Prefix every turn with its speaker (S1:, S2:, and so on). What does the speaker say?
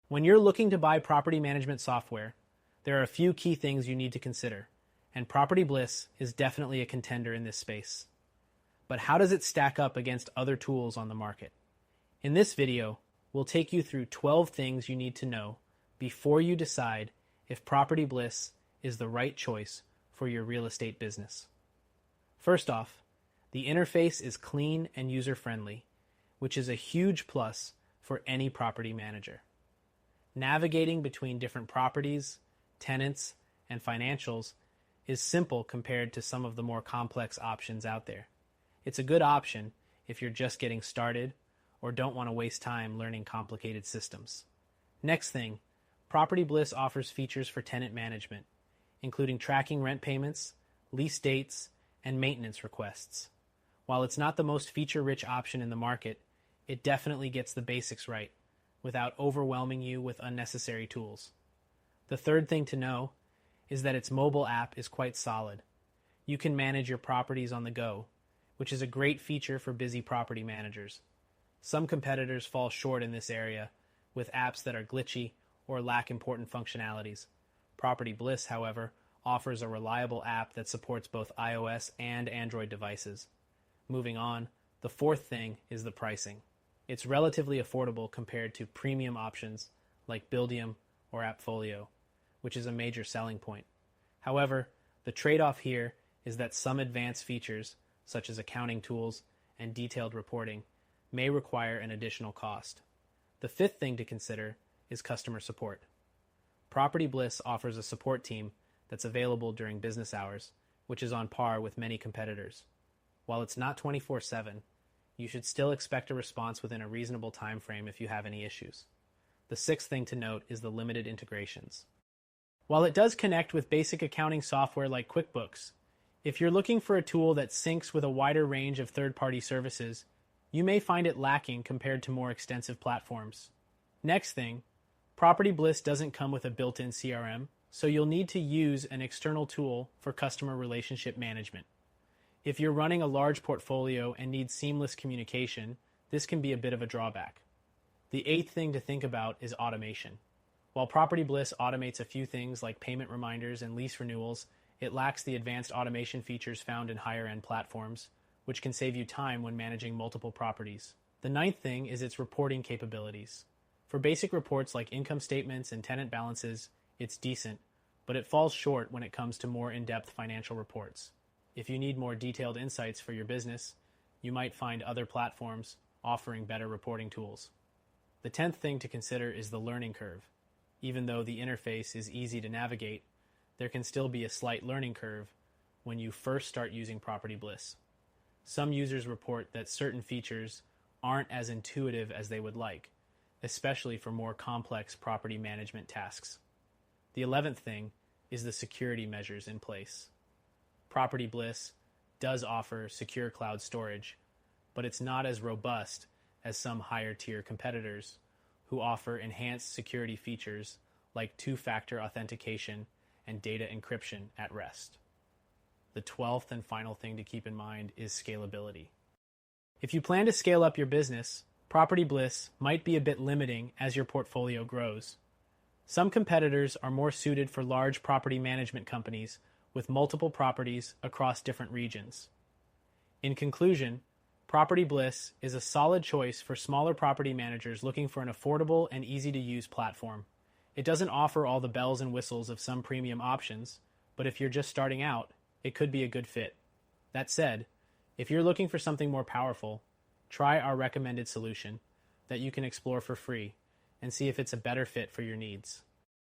S1: When you're looking to buy property management software, there are a few key things you need to consider, and PropertyBliss is definitely a contender in this space. But how does it stack up against other tools on the market? In this video, we'll take you through 12 things you need to know before you decide if PropertyBliss is the right choice for your real estate business. First off, the interface is clean and user-friendly, which is a huge plus for any property manager. Navigating between different properties, tenants, and financials is simple compared to some of the more complex options out there. It's a good option if you're just getting started or don't want to waste time learning complicated systems. Next thing, PropertyBliss offers features for tenant management, including tracking rent payments, lease dates, and maintenance requests. While it's not the most feature-rich option in the market, it definitely gets the basics right without overwhelming you with unnecessary tools. The third thing to know is that its mobile app is quite solid. You can manage your properties on the go, which is a great feature for busy property managers. Some competitors fall short in this area with apps that are glitchy or lack important functionalities. PropertyBliss, however, offers a reliable app that supports both iOS and Android devices. Moving on, the fourth thing is the pricing. It's relatively affordable compared to premium options like Buildium or Appfolio, which is a major selling point. However, the trade-off here is that some advanced features, such as accounting tools and detailed reporting, may require an additional cost. The fifth thing to consider is customer support. PropertyBliss offers a support team that's available during business hours, which is on par with many competitors. While it's not 24/7, you should still expect a response within a reasonable time frame if you have any issues. The sixth thing to note is the limited integrations. While it does connect with basic accounting software like QuickBooks, if you're looking for a tool that syncs with a wider range of third-party services, you may find it lacking compared to more extensive platforms. Next thing, PropertyBliss doesn't come with a built-in CRM, so you'll need to use an external tool for customer relationship management. If you're running a large portfolio and need seamless communication, this can be a bit of a drawback. The eighth thing to think about is automation. While PropertyBliss automates a few things like payment reminders and lease renewals, it lacks the advanced automation features found in higher-end platforms, which can save you time when managing multiple properties. The ninth thing is its reporting capabilities. For basic reports like income statements and tenant balances, it's decent, but it falls short when it comes to more in-depth financial reports. If you need more detailed insights for your business, you might find other platforms offering better reporting tools. The 10th thing to consider is the learning curve. Even though the interface is easy to navigate, there can still be a slight learning curve when you first start using PropertyBliss. Some users report that certain features aren't as intuitive as they would like, especially for more complex property management tasks. The 11th thing is the security measures in place. PropertyBliss does offer secure cloud storage, but it's not as robust as some higher tier competitors who offer enhanced security features like two-factor authentication and data encryption at rest. The 12th and final thing to keep in mind is scalability. If you plan to scale up your business, PropertyBliss might be a bit limiting as your portfolio grows. Some competitors are more suited for large property management companies with multiple properties across different regions. In conclusion, PropertyBliss is a solid choice for smaller property managers looking for an affordable and easy-to-use platform. It doesn't offer all the bells and whistles of some premium options, but if you're just starting out, it could be a good fit. That said, if you're looking for something more powerful, try our recommended solution that you can explore for free and see if it's a better fit for your needs.